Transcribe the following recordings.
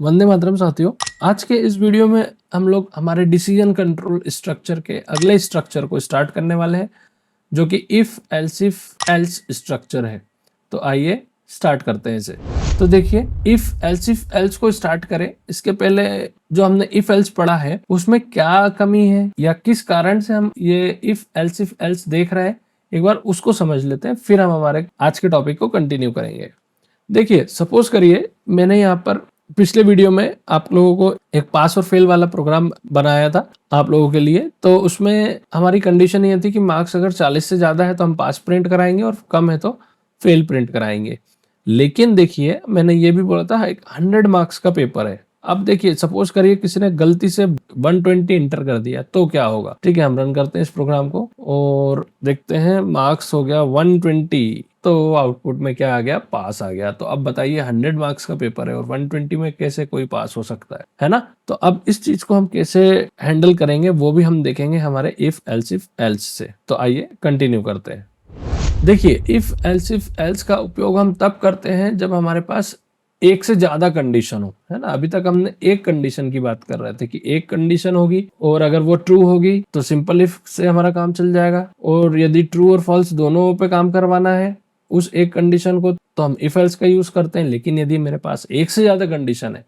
वंदे मातरम साथियों। आज के इस वीडियो में हम लोग हमारे डिसीजन कंट्रोल स्ट्रक्चर के अगले स्ट्रक्चर को स्टार्ट करने वाले हैं, जो कि इफ एल्स स्ट्रक्चर है। तो आइए स्टार्ट करते हैं इसे। तो देखिए, इफ एल्स को स्टार्ट करें इसके पहले जो हमने इफ एल्स पढ़ा है उसमें क्या कमी है या किस कारण से हम ये इफ एल्स देख रहे हैं, एक बार उसको समझ लेते हैं, फिर हम हमारे आज के टॉपिक को कंटिन्यू करेंगे। देखिए, सपोज करिए मैंने यहाँ पर पिछले वीडियो में आप लोगों को एक पास और फेल वाला प्रोग्राम बनाया था आप लोगों के लिए। तो उसमें हमारी कंडीशन ये थी कि मार्क्स अगर 40 से ज़्यादा है तो हम पास प्रिंट कराएंगे और कम है तो फेल प्रिंट कराएंगे। लेकिन देखिए, मैंने ये भी बोला था एक 100 मार्क्स का पेपर है। अब देखिए, सपोज करिए किसी ने गलती से 120 इंटर कर दिया तो क्या होगा। ठीक है, हम रन करते हैं इस प्रोग्राम को और देखते हैं मार्क्स हो गया 120। तो आउटपुट में क्या आ गया, पास आ गया। तो अब बताइए 100 मार्क्स का पेपर है और 120 में कैसे कोई पास हो सकता है ना। तो अब इस चीज को हम कैसे हैंडल करेंगे वो भी हम देखेंगे हमारे इफ एल्स से। तो आइए कंटिन्यू करते हैं। देखिए, इफ एल्स का उपयोग हम तब करते हैं जब हमारे पास एक से ज्यादा कंडीशन हो, है ना। अभी तक हमने एक कंडीशन की बात कर रहे थे कि एक कंडीशन होगी और अगर वो ट्रू होगी तो सिंपल इफ से हमारा काम चल जाएगा, और यदि ट्रू और फॉल्स दोनों पे काम करवाना है उस एक कंडीशन को तो हम इफ एल्स का यूज करते हैं। लेकिन यदि मेरे पास एक से ज्यादा कंडीशन है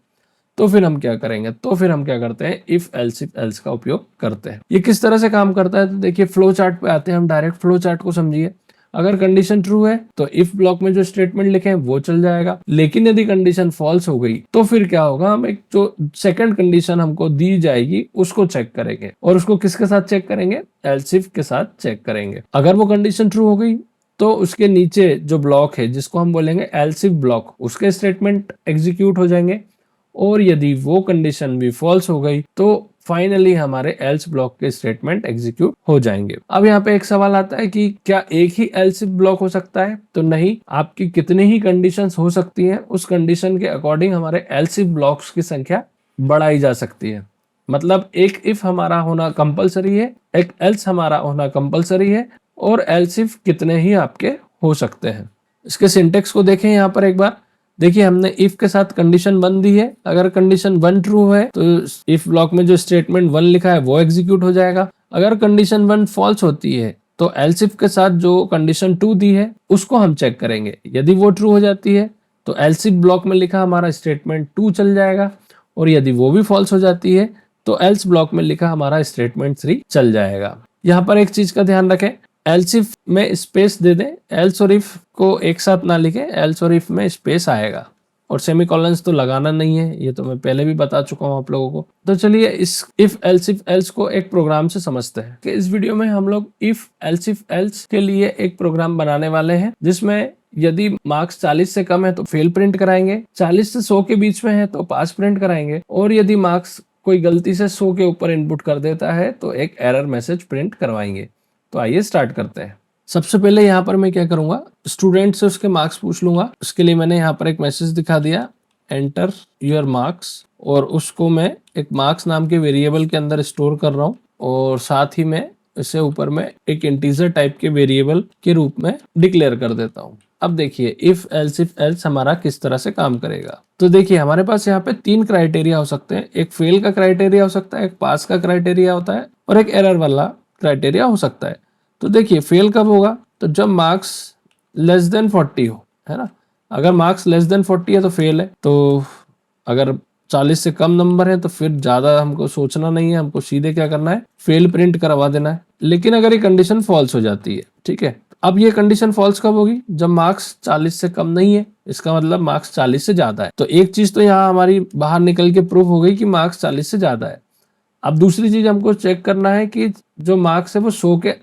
तो फिर हम क्या करेंगे, तो फिर हम क्या करते हैं, इफ एल्स का उपयोग करते हैं। ये किस तरह से काम करता है, तो देखिए फ्लो चार्ट पे आते हैं हम। डायरेक्ट फ्लो चार्ट को समझिए। अगर कंडीशन ट्रू है तो इफ ब्लॉक में जो स्टेटमेंट लिखे हैं वो चल जाएगा। लेकिन यदि कंडीशन फॉल्स हो गई तो फिर क्या होगा, हम एक जो सेकंड कंडीशन हमको दी जाएगी उसको चेक करेंगे, और उसको किसके साथ चेक करेंगे, एल्स इफ के साथ चेक करेंगे। अगर वो कंडीशन ट्रू हो गई तो उसके नीचे जो ब्लॉक है जिसको हम बोलेंगे एल्स इफ ब्लॉक, उसके स्टेटमेंट एग्जीक्यूट हो जाएंगे। और यदि वो कंडीशन भी फॉल्स हो गई तो फाइनली हमारे एल्स ब्लॉक के स्टेटमेंट एग्जीक्यूट हो जाएंगे। अब यहाँ पे एक सवाल आता है कि क्या एक ही एल्स इफ ब्लॉक हो सकता है, तो नहीं, आपकी कितनी ही कंडीशंस हो सकती हैं, उस कंडीशन के अकॉर्डिंग हमारे एल्स इफ ब्लॉक्स की संख्या बढ़ाई जा सकती है। मतलब एक इफ हमारा होना कंपलसरी है, एक एल्स हमारा होना कंपलसरी है, और एल्स इफ कितने ही आपके हो सकते हैं। इसके सिंटेक्स को देखें यहाँ पर एक बार। देखिए, हमने इफ के साथ कंडीशन 1 दी है। अगर कंडीशन 1 ट्रू है तो इफ ब्लॉक में जो स्टेटमेंट 1 लिखा है वो एग्जीक्यूट हो जाएगा। अगर कंडीशन 1 फॉल्स होती है तो एल्स इफ के साथ जो कंडीशन 2 दी है उसको हम चेक करेंगे। यदि वो ट्रू हो जाती है तो एल्स इफ ब्लॉक में लिखा हमारा स्टेटमेंट 2 चल जाएगा, और यदि वो भी फॉल्स हो जाती है तो एल्स ब्लॉक में लिखा हमारा स्टेटमेंट 3 चल जाएगा। यहाँ पर एक चीज का ध्यान रखें, एल्स इफ में स्पेस दे दें, एल्स और इफ को एक साथ ना लिखें। एल्स और इफ में स्पेस आएगा, और सेमीकोलंस तो लगाना नहीं है, ये तो मैं पहले भी बता चुका हूं आप लोगों को। तो चलिए इस इफ एल्स को एक प्रोग्राम से समझते हैं कि इस वीडियो में हम लोग इफ एल्स के लिए एक प्रोग्राम बनाने वाले हैं, जिसमें यदि मार्क्स 40 से कम है तो फेल प्रिंट कराएंगे, 40 से 100 के बीच में है तो पास प्रिंट कराएंगे, और यदि मार्क्स कोई गलती से 100 के ऊपर इनपुट कर देता है तो एक एरर मैसेज प्रिंट करवाएंगे। तो आइए स्टार्ट करते हैं। सबसे पहले यहाँ पर मैं क्या करूंगा, स्टूडेंट से उसके मार्क्स पूछ लूंगा। उसके लिए मैंने यहाँ पर एक मैसेज दिखा दिया, एंटर योर मार्क्स, और उसको मैं एक मार्क्स नाम के वेरिएबल के अंदर स्टोर कर रहा हूँ, और साथ ही मैं इसे ऊपर में एक इंटीजर टाइप के वेरिएबल के रूप में डिक्लेयर कर देता हूँ। अब देखिए इफ एल्स हमारा किस तरह से काम करेगा। तो देखिए, हमारे पास यहाँ पे 3 क्राइटेरिया हो सकते हैं। एक फेल का क्राइटेरिया हो सकता है, एक पास का क्राइटेरिया होता है, और एक एरर वाला क्राइटेरिया हो सकता है। तो देखिए, फेल कब होगा, तो जब मार्क्स लेस देन 40 हो, है ना। अगर मार्क्स लेस देन 40 है तो फेल है। तो अगर 40 से कम नंबर है तो फिर ज्यादा हमको सोचना नहीं है, हमको सीधे क्या करना है, फेल प्रिंट करवा देना है। लेकिन अगर ये कंडीशन फॉल्स हो जाती है, ठीक है, अब ये कंडीशन फॉल्स कब होगी, जब मार्क्स 40 से कम नहीं है, इसका मतलब मार्क्स 40 से ज्यादा है। तो एक चीज तो यहाँ हमारी बाहर निकल के प्रूफ हो गई कि मार्क्स 40 से ज्यादा है। अब दूसरी चीज हमको चेक करना है कि जो मार्क्स है वो 100 के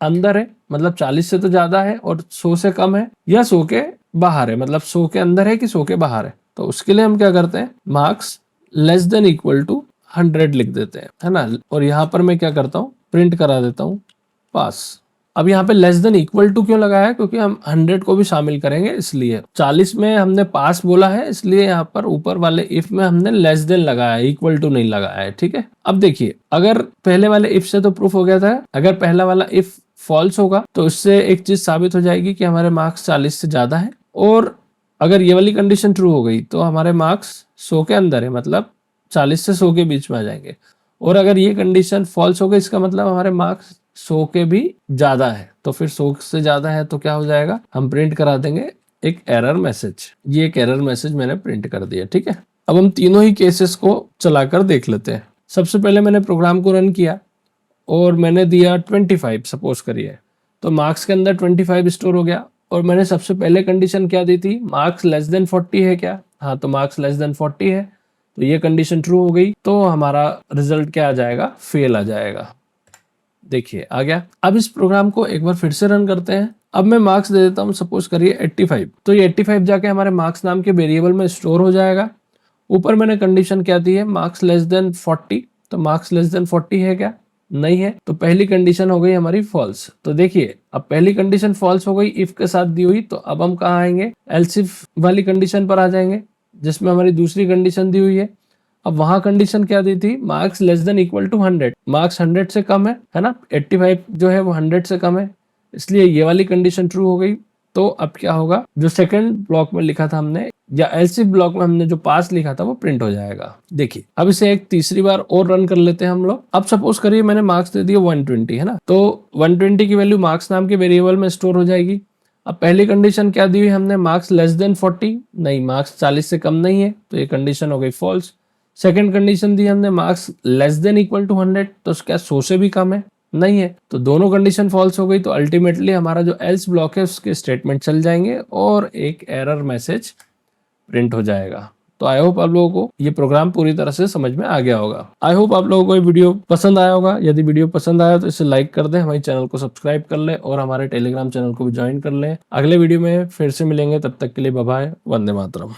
अंदर है, मतलब 40 से तो ज्यादा है, और 100 से कम है, या 100 के बाहर है, मतलब 100 के अंदर है कि 100 के बाहर है। तो उसके लिए हम क्या करते हैं, marks less than equal to 100 लिख देते हैं, है ना। और यहाँ पर मैं क्या करता हूँ, प्रिंट करा देता हूँ पास। अब यहाँ पे लेस देन इक्वल टू क्यों लगाया है, क्योंकि हम 100 को भी शामिल करेंगे, इसलिए 40 में हमने पास बोला है, इसलिए यहाँ पर ऊपर वाले इफ में हमने लेस देन लगाया है, इक्वल टू नहीं लगाया है, ठीक है। अब देखिए, अगर पहले वाले इफ से तो प्रूफ हो गया था, अगर पहला वाला इफ फॉल्स होगा तो उससे एक चीज साबित हो जाएगी कि हमारे मार्क्स 40 से ज्यादा है। और अगर ये वाली कंडीशन ट्रू हो गई तो हमारे मार्क्स 100 के अंदर है, मतलब 40 से 100 के बीच में आ जाएंगे। और अगर ये कंडीशन फॉल्स हो गई, इसका मतलब हमारे मार्क्स 100 के भी ज्यादा है। तो फिर 100 से ज्यादा है तो क्या हो जाएगा, हम प्रिंट करा देंगे एक एरर मैसेज। ये एक एरर मैसेज मैंने प्रिंट कर दिया, ठीक है। अब हम तीनों ही केसेस को चलाकर देख लेते हैं। सबसे पहले मैंने प्रोग्राम को रन किया और मैंने दिया 25 सपोज करिए, तो मार्क्स के अंदर 25 स्टोर हो गया। और मैंने सबसे पहले कंडीशन क्या दी थी, मार्क्स लेस देन 40 है क्या, हाँ तो मार्क्स लेस देन 40 है, तो ये कंडीशन ट्रू हो गई। तो हमारा रिजल्ट क्या आ जाएगा, फेल आ जाएगा। देखिए आ गया। अब इस प्रोग्राम को एक बार फिर से रन करते हैं। अब मैं मार्क्स दे देता हूँ सपोज करिए 85, तो ये 85 जाके हमारे मार्क्स नाम के वेरिएबल में स्टोर हो जाएगा। ऊपर मैंने कंडीशन क्या दी है, मार्क्स लेस देन 40, तो मार्क्स लेस देन 40 है क्या, नहीं है, तो पहली कंडीशन हो गई हमारी फॉल्स। तो देखिए अब पहली कंडीशन फॉल्स हो गई इफ के साथ दी हुई, तो अब हम कहाँ आएंगे, एल्स इफ वाली कंडीशन पर आ जाएंगे जिसमें हमारी दूसरी कंडीशन दी हुई है। अब वहां कंडीशन क्या दी थी, marks less than equal to 100, marks 100 से कम है ना, 85 जो है वो 100 से कम है, इसलिए ये वाली कंडीशन ट्रू हो गई। तो अब क्या होगा, जो सेकंड ब्लॉक में लिखा था हमने या एल्स इफ ब्लॉक में हमने जो पास लिखा था वो प्रिंट हो जाएगा। देखिए अब इसे एक तीसरी बार और रन कर लेते हैं हम लोग। अब सपोज करिए मैंने मार्क्स दे दिए 120 है ना, तो 120 की वैल्यू मार्क्स नाम के वेरिएबल में स्टोर हो जाएगी। अब पहली कंडीशन क्या दी हुई हमने, मार्क्स लेस देन 40, नहीं मार्क्स 40 से कम नहीं है, तो ये कंडीशन हो गई फॉल्स। सेकंड कंडीशन दी हमने marks less than equal to 100, तो क्या 100 से भी कम है, नहीं है, तो दोनों कंडीशन फॉल्स हो गई। तो अल्टीमेटली हमारा जो एल्स ब्लॉक है उसके स्टेटमेंट चल जाएंगे और एक एरर मैसेज प्रिंट हो जाएगा। तो आई होप आप लोगों को ये प्रोग्राम पूरी तरह से समझ में आ गया होगा। आई होप आप लोगों को ये वीडियो पसंद आया होगा। यदि वीडियो पसंद आया तो इसे लाइक कर दें, हमारे चैनल को सब्सक्राइब कर लें और हमारे टेलीग्राम चैनल को भी ज्वाइन कर लें। अगले वीडियो में फिर से मिलेंगे, तब तक के लिए बाय बाय, वंदे मातरम।